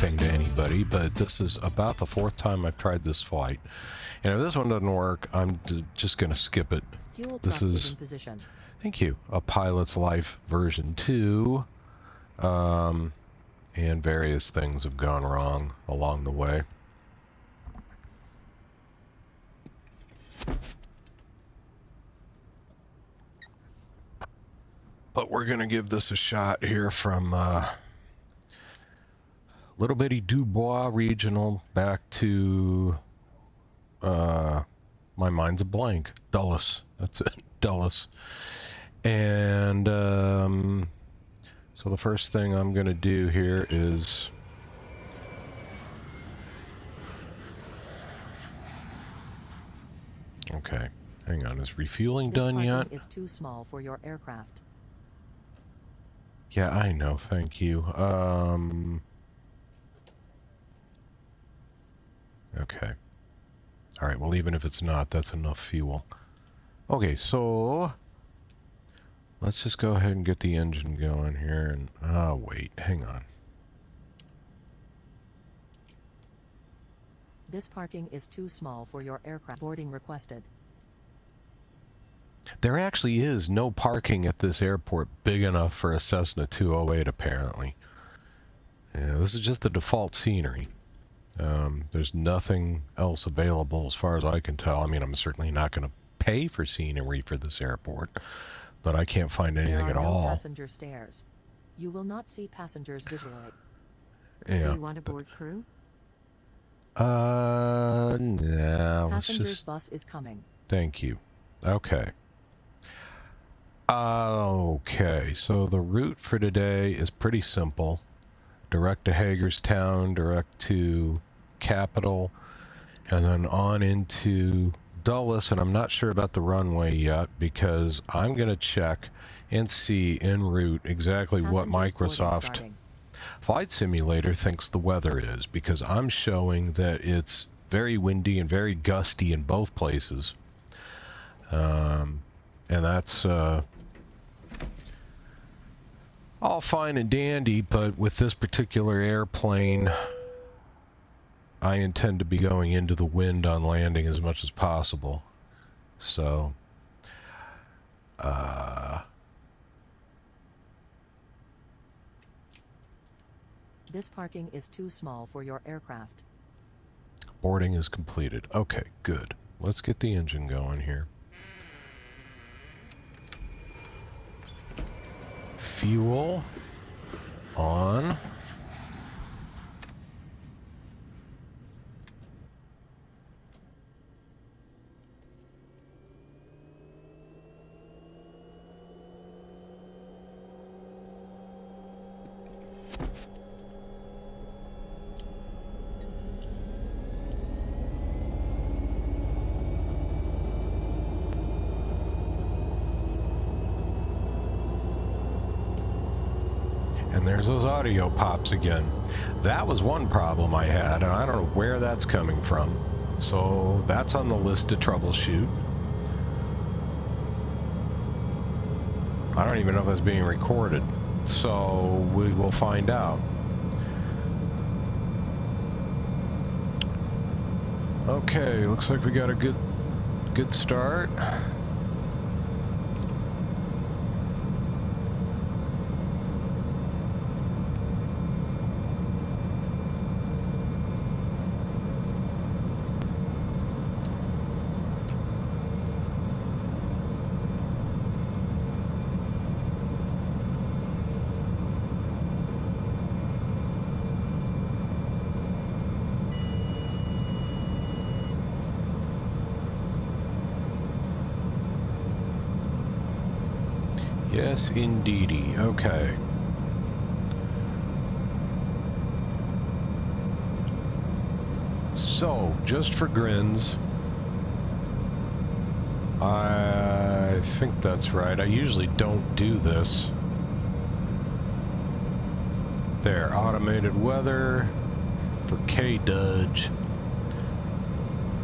anything to anybody, but this is about the 4th time I've tried this flight. And if this one doesn't work, I'm just going to skip it. Fuel This truck is, in position. thank you, a Pilot's Life version 2. And various things have gone wrong along the way. But we're going to give this a shot here from Little Bitty Dubois Regional back to, my mind's a blank, Dulles. That's it, Dulles. And so the first thing I'm going to do here is okay, hang on, is refueling This done yet? parking is too small for your aircraft. Yeah, I know, thank you. Okay. Alright, well, even if it's not, that's enough fuel. Okay, so let's just go ahead and get the engine going here and wait, hang on. This parking is too small for your aircraft. Boarding requested. There actually is no parking at this airport big enough for a Cessna 208, apparently. Yeah, this is just the default scenery. There's nothing else available as far as I can tell. I mean, I'm certainly not going to pay for scenery for this airport, but I can't find anything at all. There are no passenger stairs. You will not see passengers visually. Yeah. Do you want a board crew? No. Passengers bus is coming. Thank you. Okay. Okay, so the route for today is pretty simple. Direct to Hagerstown, direct to Capital, and then on into Dulles, and I'm not sure about the runway yet because I'm going to check and see en route exactly what Microsoft Flight Simulator thinks the weather is, because I'm showing that it's very windy and very gusty in both places. And that's all fine and dandy, but with this particular airplane, I intend to be going into the wind on landing as much as possible. So, this parking is too small for your aircraft. Boarding is completed. Okay, good. Let's get the engine going here. Fuel on. And there's those audio pops again. That was one problem I had, and I don't know where that's coming from. So that's on the list to troubleshoot. I don't even know if that's being recorded. So we will find out. Okay, looks like we got a good start. Yes, indeedy. Okay. So, just for grins, I think that's right. I usually don't do this. There, automated weather for K-Dudge.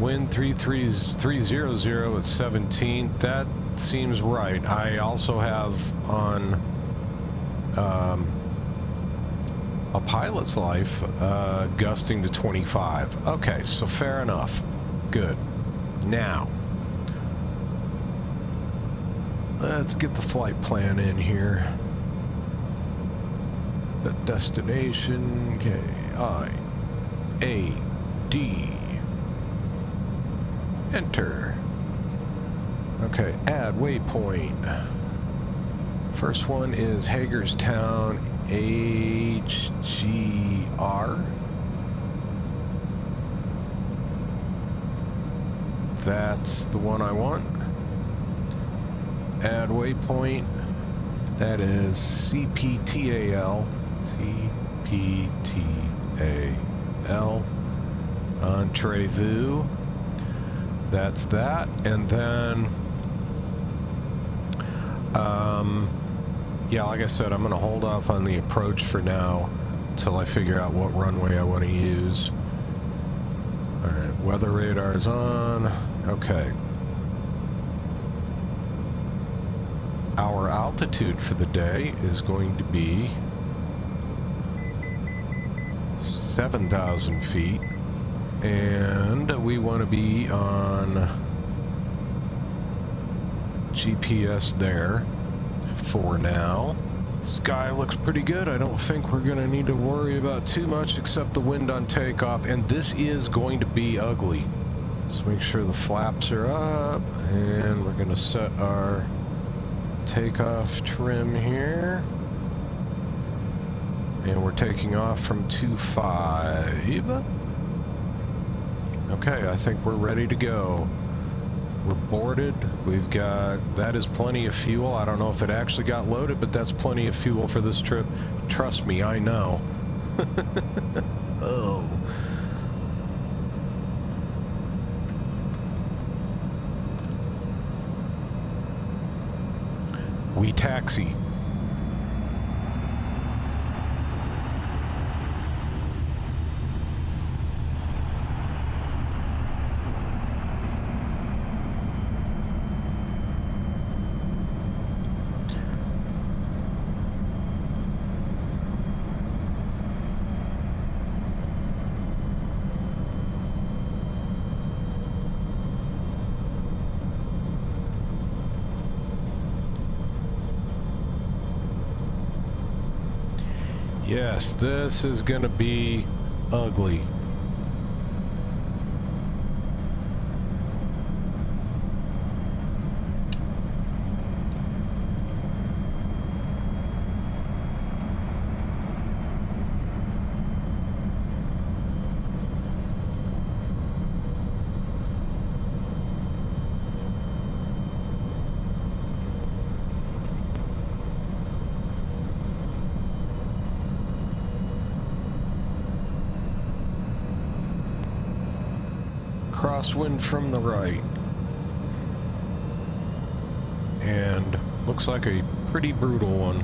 Wind 300 at 17. That seems right. I also have on A pilot's life, gusting to 25. Okay, so fair enough. Good. Now, let's get the flight plan in here. The destination, K-I-A-D. Enter. Okay, add waypoint. First one is Hagerstown, HGR. That's the one I want. Add waypoint. That is CPTAL. CPTAL. Entrevue. That's that. And then, yeah, like I said, I'm going to hold off on the approach for now until I figure out what runway I want to use. Alright, weather radar's on. Okay. Our altitude for the day is going to be 7,000 feet. And we want to be on GPS there for now. Sky looks pretty good. I don't think we're going to need to worry about too much except the wind on takeoff. And this is going to be ugly. Let's make sure the flaps are up. And we're going to set our takeoff trim here. And we're taking off from 2.5. Okay, I think we're ready to go. We're boarded. We've got, that is plenty of fuel. I don't know if it actually got loaded, but that's plenty of fuel for this trip. Trust me, I know. Oh. We taxi. Yes, this is gonna be ugly. Crosswind from the right. And looks like a pretty brutal one.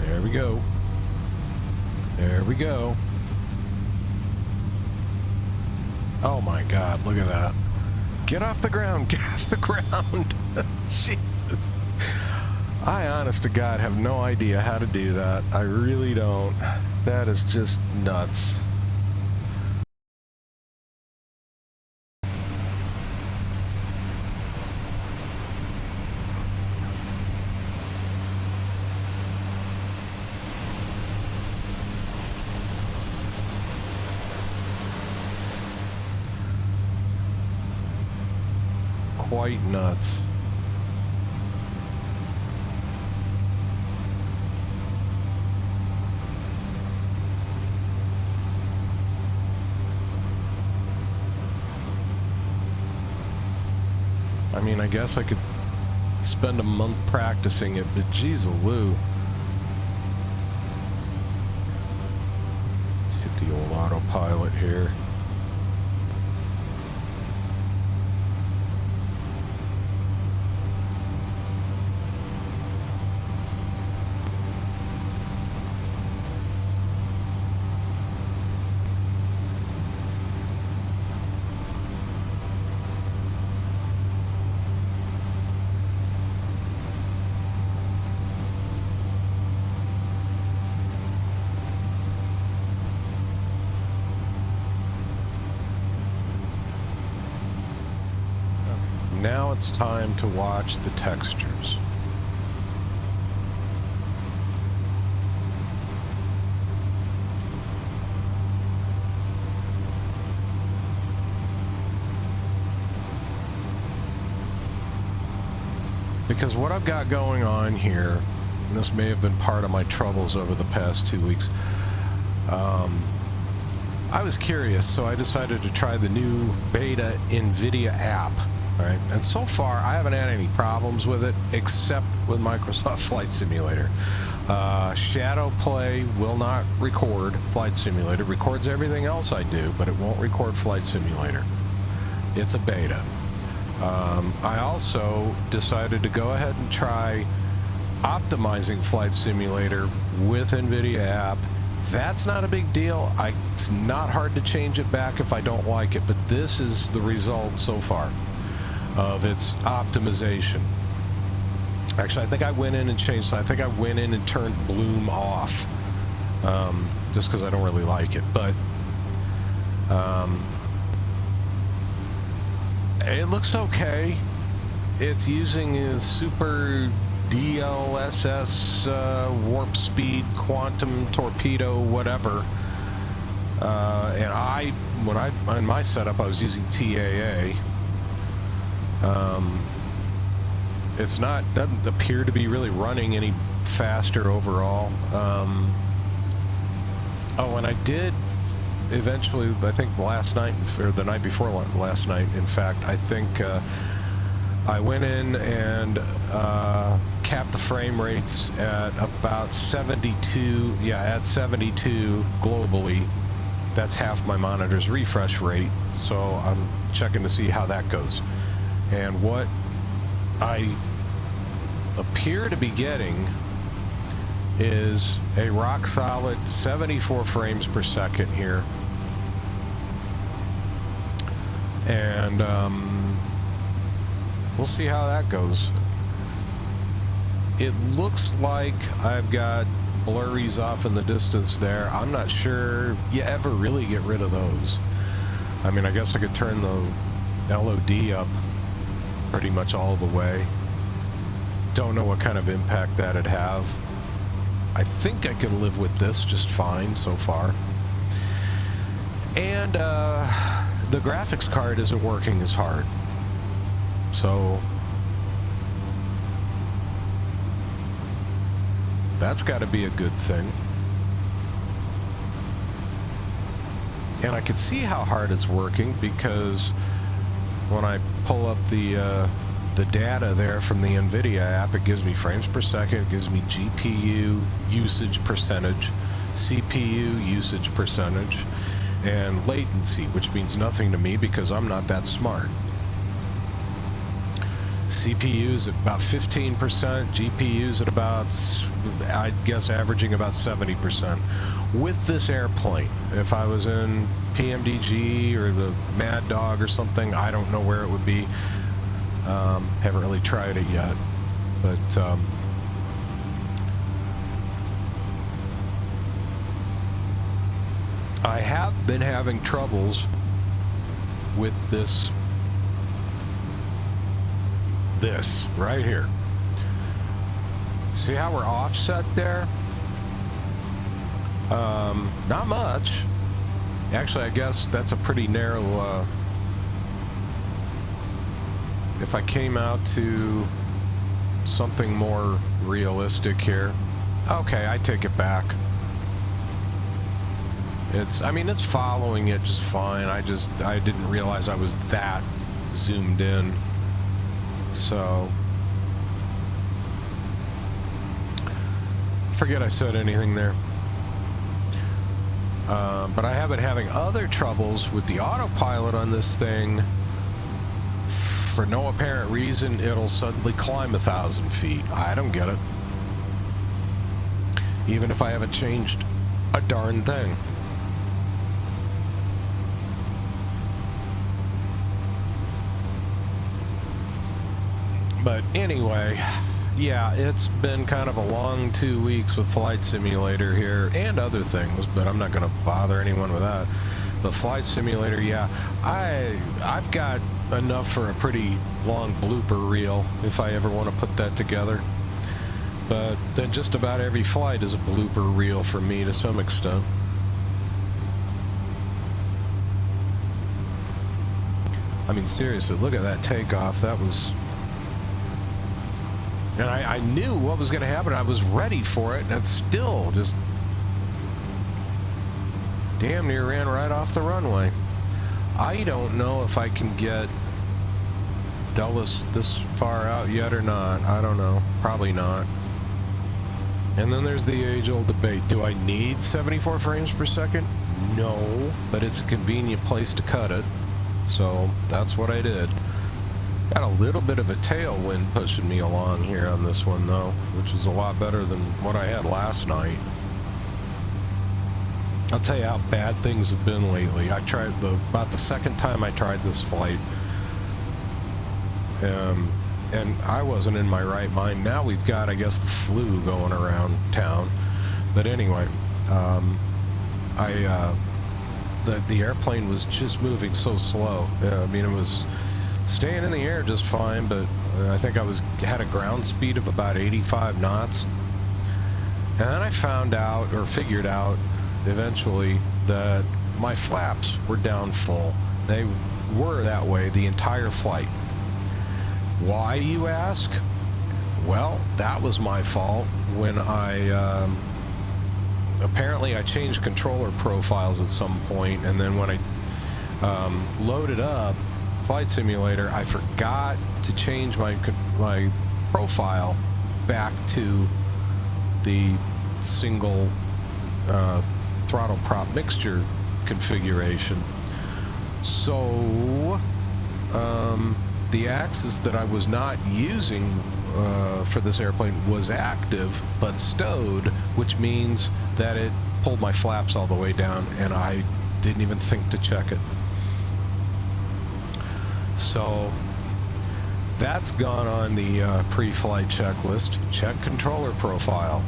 There we go. There we go. Oh my God, look at that. Get off the ground, get off the ground. Jesus. I, honest to God, have no idea how to do that. I really don't. That is just nuts. Quite nuts. I mean, I guess I could spend a month practicing it, but geez-a-loo. Let's hit the old autopilot here. now it's time to watch the textures. Because what I've got going on here, and this may have been part of my troubles over the past 2 weeks, I was curious, so I decided to try the new beta Nvidia app, right? And so far, I haven't had any problems with it, except with Microsoft Flight Simulator. Shadow Play will not record Flight Simulator. It records everything else I do, but it won't record Flight Simulator. It's a beta. I also decided to go ahead and try optimizing Flight Simulator with Nvidia app. That's not a big deal. It's not hard to change it back if I don't like it, but this is the result so far of its optimization. Actually, I think I went in and changed. I think I went in and turned bloom off, just because I don't really like it. But it looks okay. It's using a super DLSS warp speed quantum torpedo whatever, and in my setup I was using TAA. It's doesn't appear to be really running any faster overall. Oh, and I did eventually, I think last night, or the night before last night, in fact, I think I went in and capped the frame rates at about 72, at 72 globally. That's half my monitor's refresh rate, so I'm checking to see how that goes. And what I appear to be getting is a rock solid 74 frames per second here. And we'll see how that goes. It looks like I've got blurries off in the distance there. I'm not sure you ever really get rid of those. I mean, I guess I could turn the LOD up pretty much all the way. Don't know what kind of impact that'd have. I think I could live with this just fine so far. And the graphics card isn't working as hard. So that's got to be a good thing. And I can see how hard it's working because when I pull up the data there from the Nvidia app, it gives me frames per second, it gives me GPU usage percentage, CPU usage percentage, and latency, which means nothing to me because I'm not that smart. CPU's at about 15%, GPU's at about, I guess, averaging about 70%. With this airplane, if I was in PMDG or the Mad Dog or something, I don't know where it would be. Haven't really tried it yet, but I have been having troubles with this right here. See how we're offset there? Not much. Actually, I guess that's a pretty narrow, if I came out to something more realistic here. Okay, I take it back. I mean, it's following it just fine. I didn't realize I was that zoomed in. So, forget I said anything there. But I have been having other troubles with the autopilot on this thing. For no apparent reason, it'll suddenly climb 1,000 feet. I don't get it. Even if I haven't changed a darn thing. But anyway, yeah, it's been kind of a long 2 weeks with Flight Simulator here and other things, but I'm not going to bother anyone with that. But Flight Simulator, yeah, I've got enough for a pretty long blooper reel if I ever want to put that together. But then just about every flight is a blooper reel for me to some extent. I mean, seriously, look at that takeoff. That was... And I knew what was going to happen. I was ready for it, and it still just damn near ran right off the runway. I don't know if I can get Dulles this far out yet or not. I don't know. Probably not. And then there's the age-old debate. Do I need 74 frames per second? No, but it's a convenient place to cut it. So that's what I did. Got a little bit of a tailwind pushing me along here on this one though, which is a lot better than what I had last night. I'll tell you how bad things have been lately. I tried about the second time I tried this flight, and I wasn't in my right mind. Now we've got, I guess, the flu going around town. But anyway, the airplane was just moving so slow. I mean, it was staying in the air just fine, but I think I had a ground speed of about 85 knots. And then I found out, or figured out eventually, that my flaps were down full. They were that way the entire flight. Why, you ask? Well, that was my fault. When apparently I changed controller profiles at some point, and then when I loaded up Flight Simulator, I forgot to change my profile back to the single throttle prop mixture configuration. So the axis that I was not using for this airplane was active but stowed, which means that it pulled my flaps all the way down, and I didn't even think to check it. So that's gone on the pre-flight checklist. Check controller profile.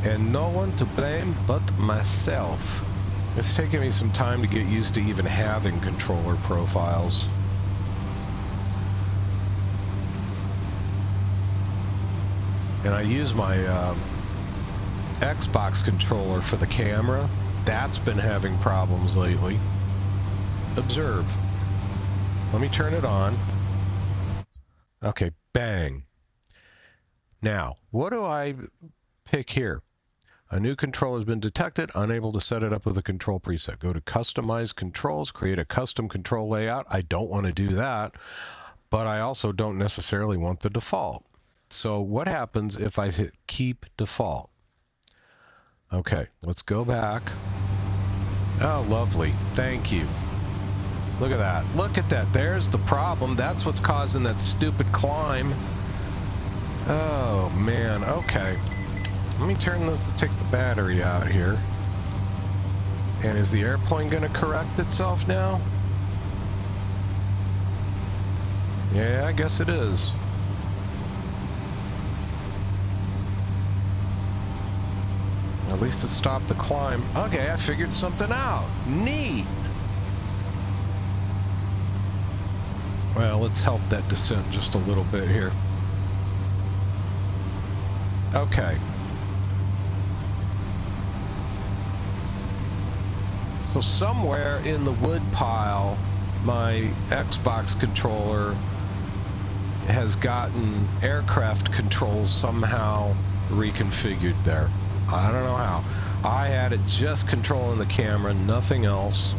And no one to blame but myself. It's taken me some time to get used to even having controller profiles. And I use my Xbox controller for the camera. That's been having problems lately. Observe. Let me turn it on. Okay, bang. Now, what do I pick here? A new control has been detected, unable to set it up with a control preset. Go to Customize Controls, create a custom control layout. I don't want to do that, but I also don't necessarily want the default. So what happens if I hit Keep Default? Okay, let's go back. Oh, lovely. Thank you. Look at that. Look at that. There's the problem. That's what's causing that stupid climb. Oh, man. Okay. Let me turn this, take the battery out here. And is the airplane going to correct itself now? Yeah, I guess it is. At least it stopped the climb. Okay, I figured something out. Neat. Well, let's help that descent just a little bit here. Okay. So somewhere in the wood pile, my Xbox controller has gotten aircraft controls somehow reconfigured there. I don't know how. I had it just controlling the camera, nothing else.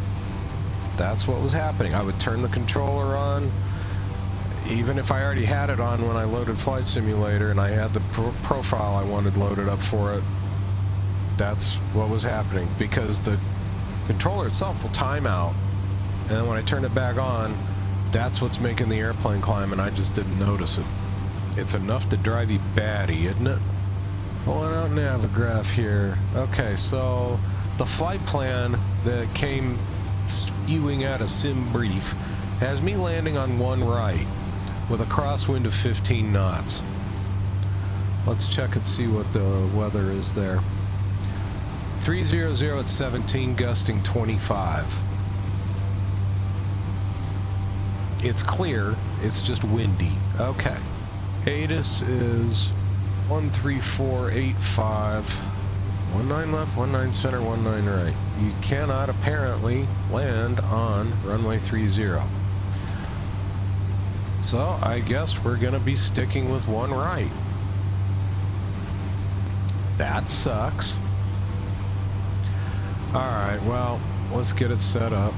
That's what was happening. I would turn the controller on, even if I already had it on when I loaded Flight Simulator and I had the profile I wanted loaded up for it. That's what was happening, because the controller itself will time out, and then when I turn it back on, that's what's making the airplane climb, and I just didn't notice it. It's enough to drive you batty, isn't it? Pulling out Navigraph here. Okay, so the flight plan that came spewing out of sim brief has me landing on one right with a crosswind of 15 knots. Let's check and see what the weather is there. 300 at 17, gusting 25. It's clear, it's just windy. Okay. ATIS is 13485. 19 left, 19 center, 19 right. You cannot apparently land on runway 30. So I guess we're gonna be sticking with one right. That sucks. Alright, well, let's get it set up.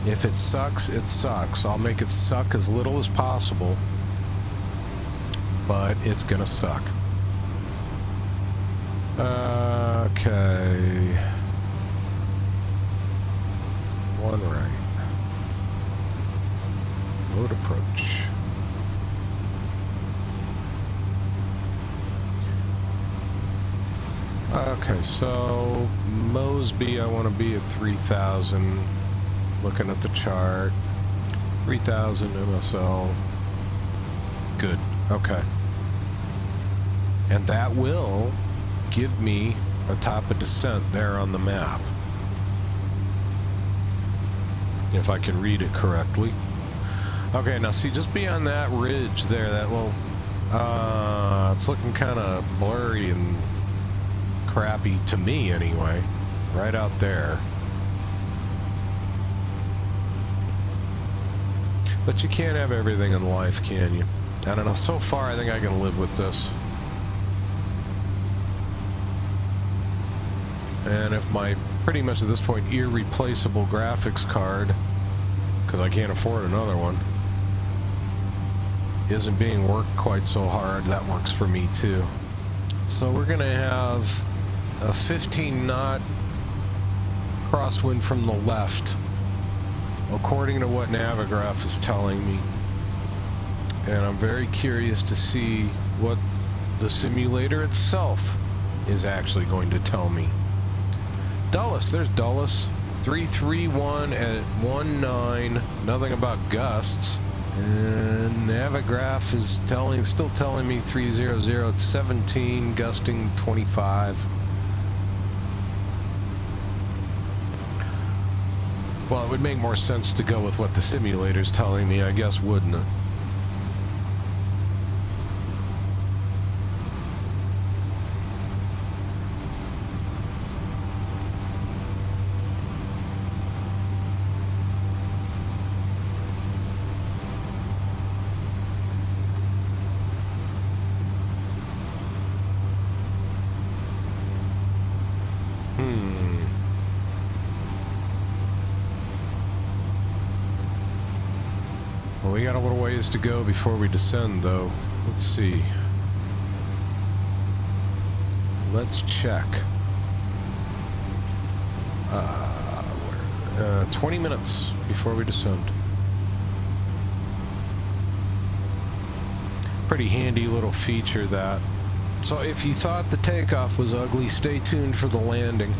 If it sucks, it sucks. I'll make it suck as little as possible, but it's gonna suck. Okay. One right. Road approach. Okay, so Mosby, I want to be at 3,000. Looking at the chart. 3,000 MSL. Good. Okay. And that will give me a top of descent there on the map. If I can read it correctly. Okay, now see, just beyond that ridge there, that little, it's looking kind of blurry and crappy to me anyway, right out there. But you can't have everything in life, can you? I don't know, so far I think I can live with this. And if my, pretty much at this point, irreplaceable graphics card, because I can't afford another one, isn't being worked quite so hard, that works for me too. So we're gonna have a 15 knot crosswind from the left, according to what Navigraph is telling me. And I'm very curious to see what the simulator itself is actually going to tell me. Dulles, there's Dulles. 331 at 19, nothing about gusts. And Navigraph is still telling me 300 at 17, gusting 25. Well, it would make more sense to go with what the simulator's telling me, I guess, wouldn't it? We got a little ways to go before we descend, though. Let's see. Let's check. 20 minutes before we descend. Pretty handy little feature, that. So if you thought the takeoff was ugly, stay tuned for the landing.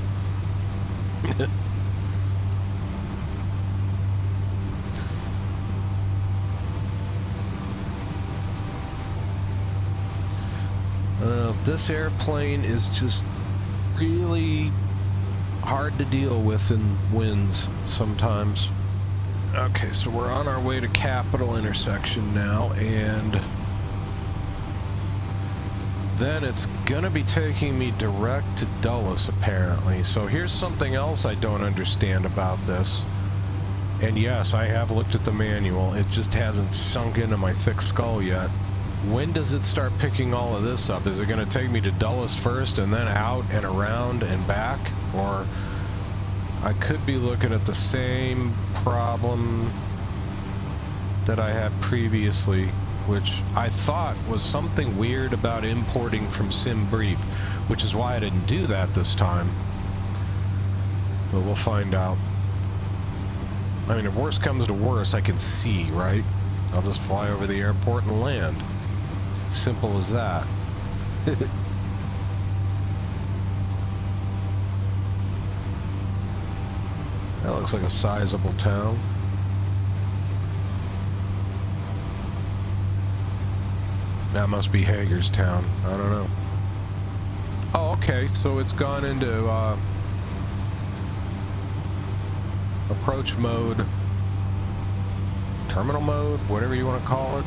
This airplane is just really hard to deal with in winds sometimes. Okay, so we're on our way to Capitol intersection now, and then it's gonna be taking me direct to Dulles apparently. So here's something else I don't understand about this. And yes, I have looked at the manual, it just hasn't sunk into my thick skull yet. When does it start picking all of this up? Is it going to take me to Dulles first and then out and around and back? Or I could be looking at the same problem that I had previously, which I thought was something weird about importing from SimBrief, which is why I didn't do that this time. But we'll find out. I mean, if worse comes to worse, I can see, right? I'll just fly over the airport and land. Simple as that. That looks like a sizable town. That must be Hagerstown. I don't know. Oh, okay. So it's gone into approach mode, terminal mode, whatever you want to call it.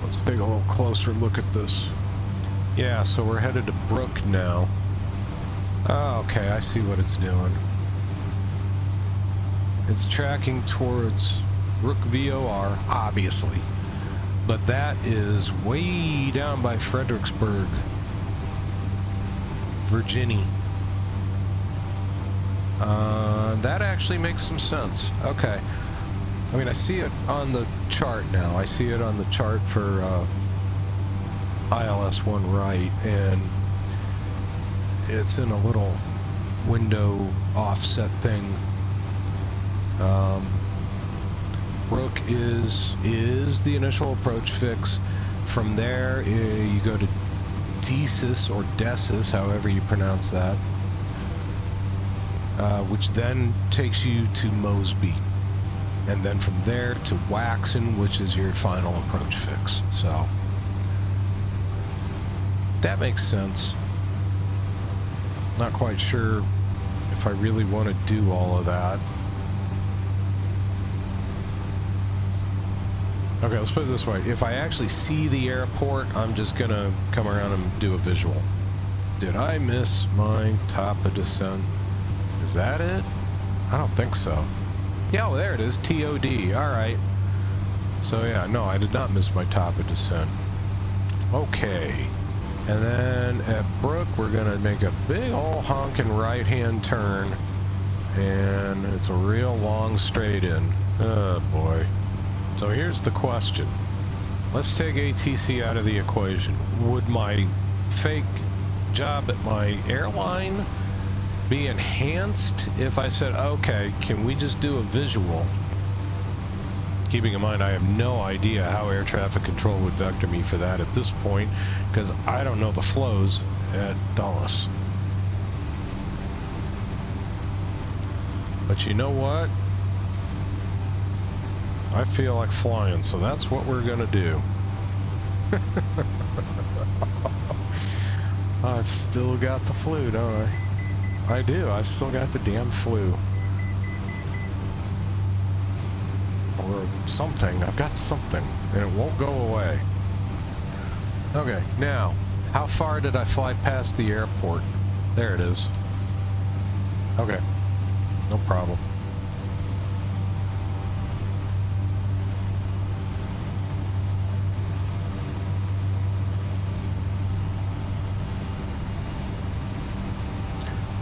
Let's take a little closer look at this. Yeah, so we're headed to Brook now. Oh, okay, I see what it's doing. It's tracking towards Brook VOR, obviously. But that is way down by Fredericksburg, Virginia. That actually makes some sense. Okay. I mean, I see it on the chart now. I see it on the chart for ILS-1 right, and it's in a little window offset thing. Brook is the initial approach fix. From there, you go to Desis or Desis, however you pronounce that, which then takes you to Mosby. And then from there to Waxon, which is your final approach fix. So that makes sense. Not quite sure if I really want to do all of that. Okay, let's put it this way. If I actually see the airport, I'm just gonna come around and do a visual. Did I miss my top of descent? Is that it? I don't think so. Yeah, well, there it is, TOD, alright. So yeah, no, I did not miss my top of descent. Okay. And then at Brook, we're gonna make a big old honking right-hand turn. And it's a real long straight in. Oh boy. So here's the question. Let's take ATC out of the equation. Would my fake job at my airline be enhanced if I said, okay, can we just do a visual? Keeping in mind, I have no idea how air traffic control would vector me for that at this point, because I don't know the flows at Dulles. But you know what? I feel like flying, so that's what we're gonna do. I've still got the flu, don't I? I do. I've still got the damn flu. Or something. I've got something, and it won't go away. Okay, now, how far did I fly past the airport? There it is. Okay, no problem.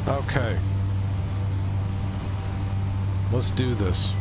Okay. Let's do this.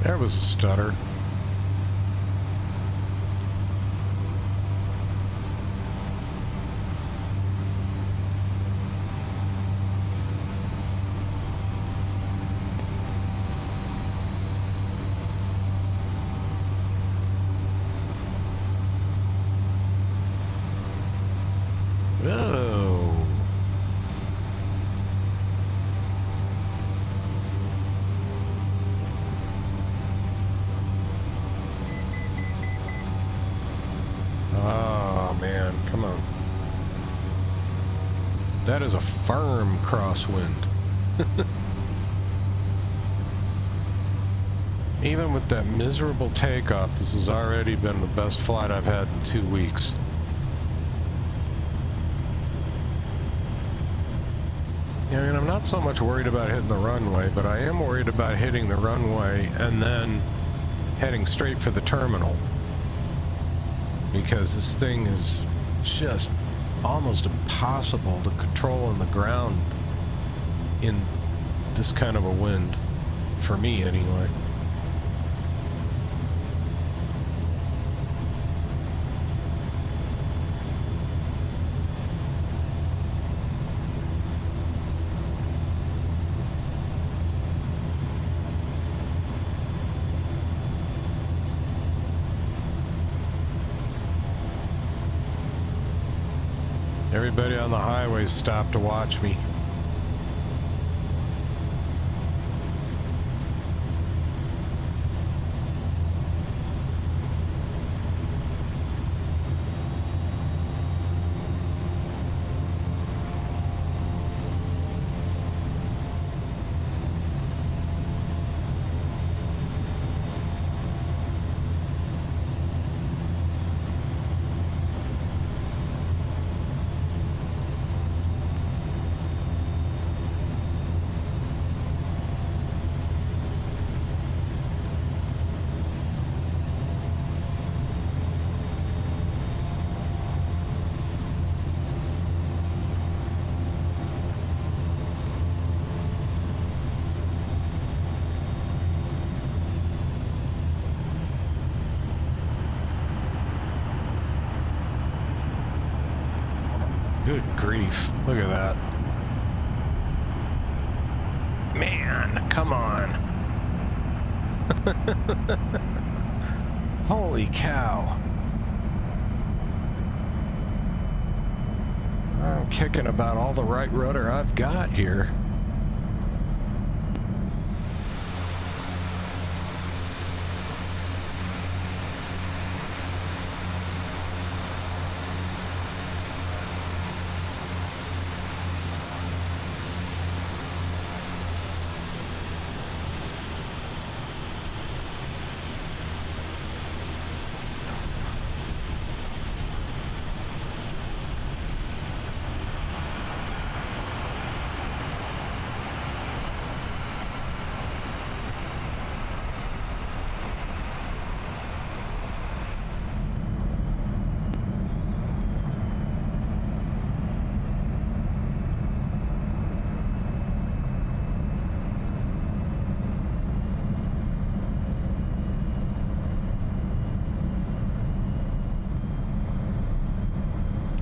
There was a stutter. Oh. Oh man, come on. That is a firm crosswind. Even with that miserable takeoff, this has already been the best flight I've had in 2 weeks. I mean, I'm not so much worried about hitting the runway, but I am worried about hitting the runway and then heading straight for the terminal, because this thing is just almost impossible to control on the ground in this kind of a wind, for me anyway. Everybody on the highway stopped to watch me. Good grief, look at that. Man, come on. Holy cow. I'm kicking about all the right rudder I've got here.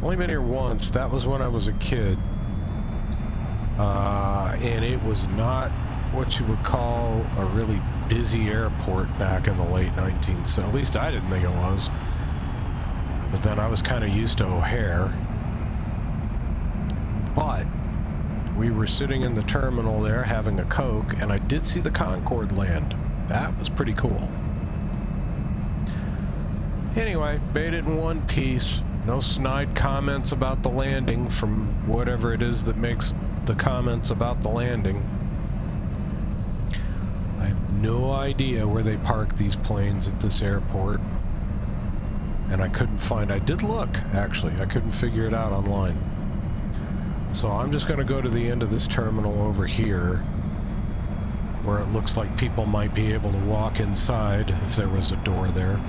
Only been here once. That was when I was a kid. And it was not what you would call a really busy airport back in the late 19th. So at least I didn't think it was. But then I was kind of used to O'Hare. But we were sitting in the terminal there having a Coke, and I did see the Concorde land. That was pretty cool. Anyway, made it in one piece. No snide comments about the landing from whatever it is that makes the comments about the landing. I have no idea where they park these planes at this airport. And I couldn't find, I did look, actually. I couldn't figure it out online. So I'm just going to go to the end of this terminal over here, where it looks like people might be able to walk inside if there was a door there.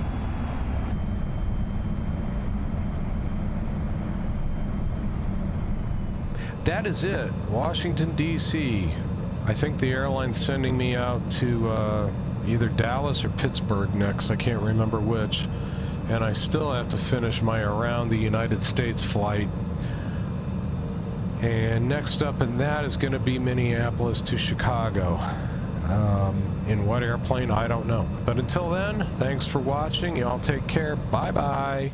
That is it. Washington, D.C. I think the airline's sending me out to either Dallas or Pittsburgh next. I can't remember which. And I still have to finish my around the United States flight. And next up in that is going to be Minneapolis to Chicago. In what airplane, I don't know. But until then, thanks for watching. Y'all take care. Bye-bye.